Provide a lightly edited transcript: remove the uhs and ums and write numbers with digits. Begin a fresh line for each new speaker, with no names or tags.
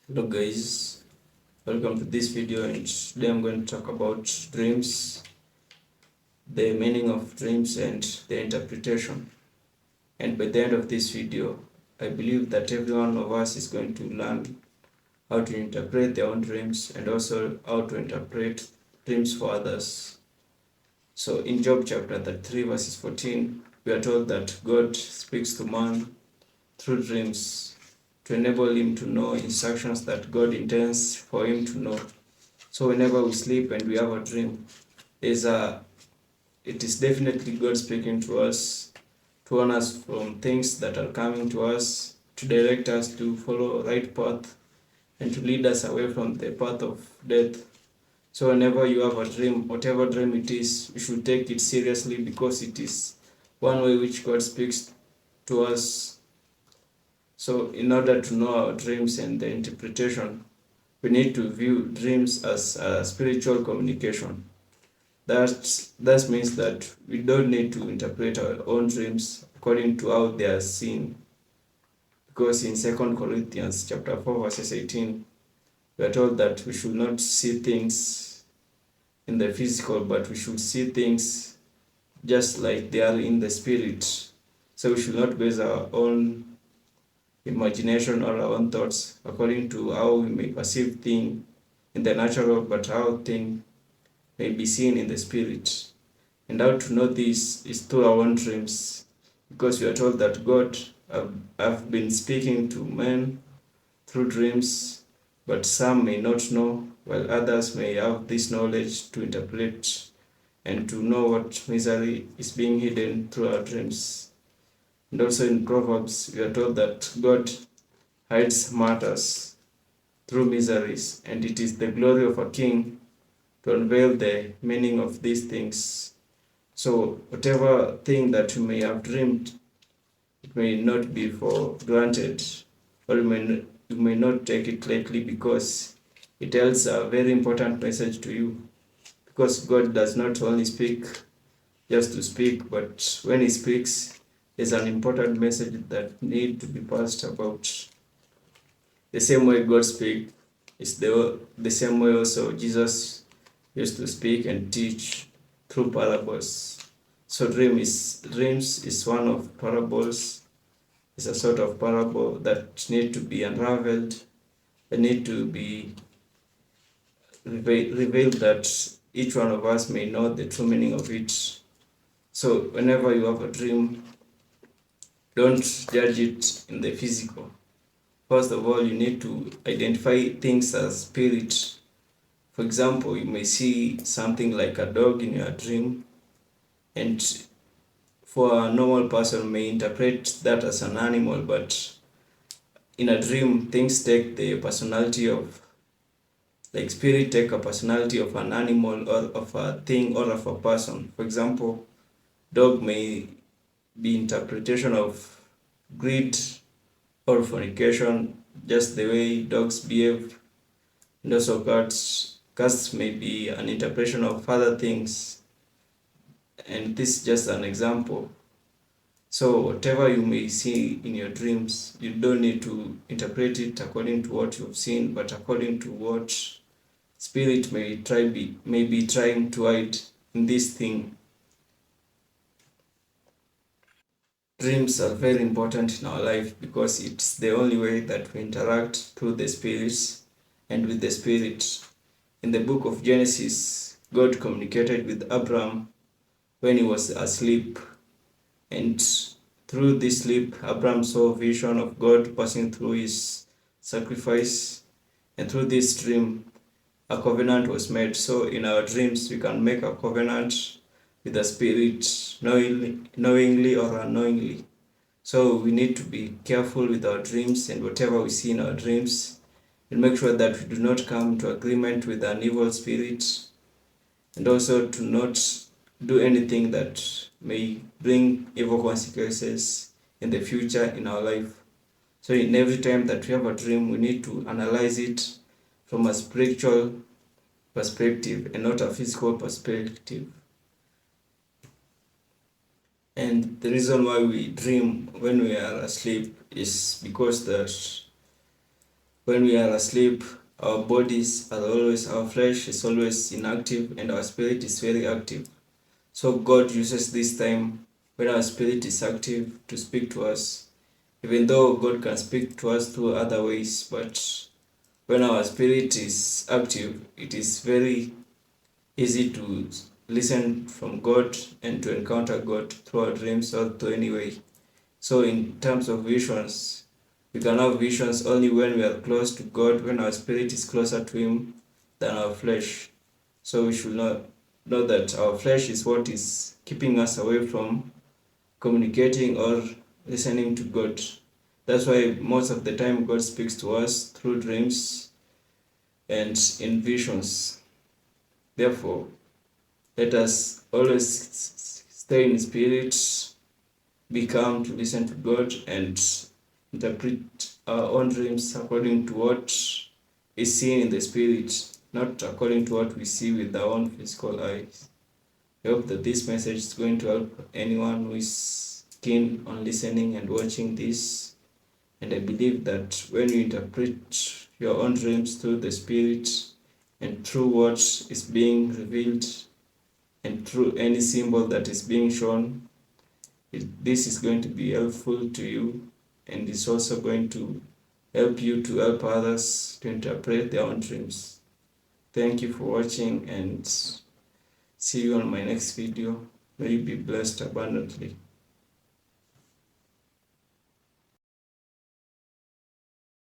Hello guys, welcome to this video, and today I'm going to talk about dreams, the meaning of dreams and the interpretation. And by the end of this video, I believe that every one of us is going to learn how to interpret their own dreams and also how to interpret dreams for others. So in Job chapter 33 verses 14, we are told that God speaks to man through dreams to enable him to know instructions that God intends for him to know. So whenever we sleep and we have a dream, it is definitely God speaking to us, to warn us from things that are coming to us, to direct us to follow right path, and to lead us away from the path of death. So whenever you have a dream, whatever dream it is, you should take it seriously, because it is one way which God speaks to us. So in order to know our dreams and the interpretation, we need to view dreams as a spiritual communication. That means that we don't need to interpret our own dreams according to how they are seen, because in 2 Corinthians chapter 4 verses 18, we are told that we should not see things in the physical, but we should see things just like they are in the spirit. So we should not base our own imagination or our own thoughts according to how we may perceive things in the natural, but how things may be seen in the spirit. And how to know this is through our own dreams, because we are told that God have been speaking to men through dreams, but some may not know, while others may have this knowledge to interpret and to know what misery is being hidden through our dreams. And also in Proverbs, we are told that God hides matters through miseries, and it is the glory of a king to unveil the meaning of these things. So whatever thing that you may have dreamed, it may not be for granted, or you may not take it lightly, because it tells a very important message to you. Because God does not only speak just to speak, but when He speaks, there's an important message that need to be passed about. The same way God speaks is the same way also Jesus used to speak and teach through parables. So dreams is one of parables. It's a sort of parable that need to be unraveled, and need to be revealed, that each one of us may know the true meaning of it. So whenever you have a dream, don't judge it in the physical. First of all, you need to identify things as spirit. For example, you may see something like a dog in your dream, and for a normal person may interpret that as an animal, but in a dream things take the personality of, like spirit take a personality of an animal or of a thing or of a person. For example, dog may be interpretation of greed or fornication, just the way dogs behave. And also cats may be an interpretation of other things, and this is just an example. So whatever you may see in your dreams, you don't need to interpret it according to what you've seen, but according to what spirit may be trying to hide in this thing. Dreams are very important in our life, because it's the only way that we interact through the spirits and with the spirit. In the book of Genesis, God communicated with Abraham when he was asleep, and through this sleep, Abraham saw a vision of God passing through his sacrifice, and through this dream, a covenant was made. So in our dreams, we can make a covenant with the spirit, knowingly or unknowingly. So we need to be careful with our dreams and whatever we see in our dreams, and make sure that we do not come into agreement with an evil spirit, and also to not do anything that may bring evil consequences in the future in our life. So in every time that we have a dream, we need to analyze it from a spiritual perspective and not a physical perspective. And the reason why we dream when we are asleep is because that When we are asleep, our bodies are always, our flesh is always inactive and our spirit is very active. So God uses this time when our spirit is active to speak to us. Even though God can speak to us through other ways, but when our spirit is active, it is very easy to listen from God and to encounter God through our dreams or through any way. So in terms of visions, we can have visions only when we are close to God, when our spirit is closer to Him than our flesh. So we should know that our flesh is what is keeping us away from communicating or listening to God. That's why most of the time God speaks to us through dreams and in visions. Therefore, let us always stay in spirit, be calm to listen to God, and interpret our own dreams according to what is seen in the spirit, not according to what we see with our own physical eyes. I hope that this message is going to help anyone who is keen on listening and watching this. And I believe that when you interpret your own dreams through the Spirit and through what is being revealed and through any symbol that is being shown, this is going to be helpful to you, and it's also going to help you to help others to interpret their own dreams. Thank you for watching, and see you on my next video. May you be blessed abundantly.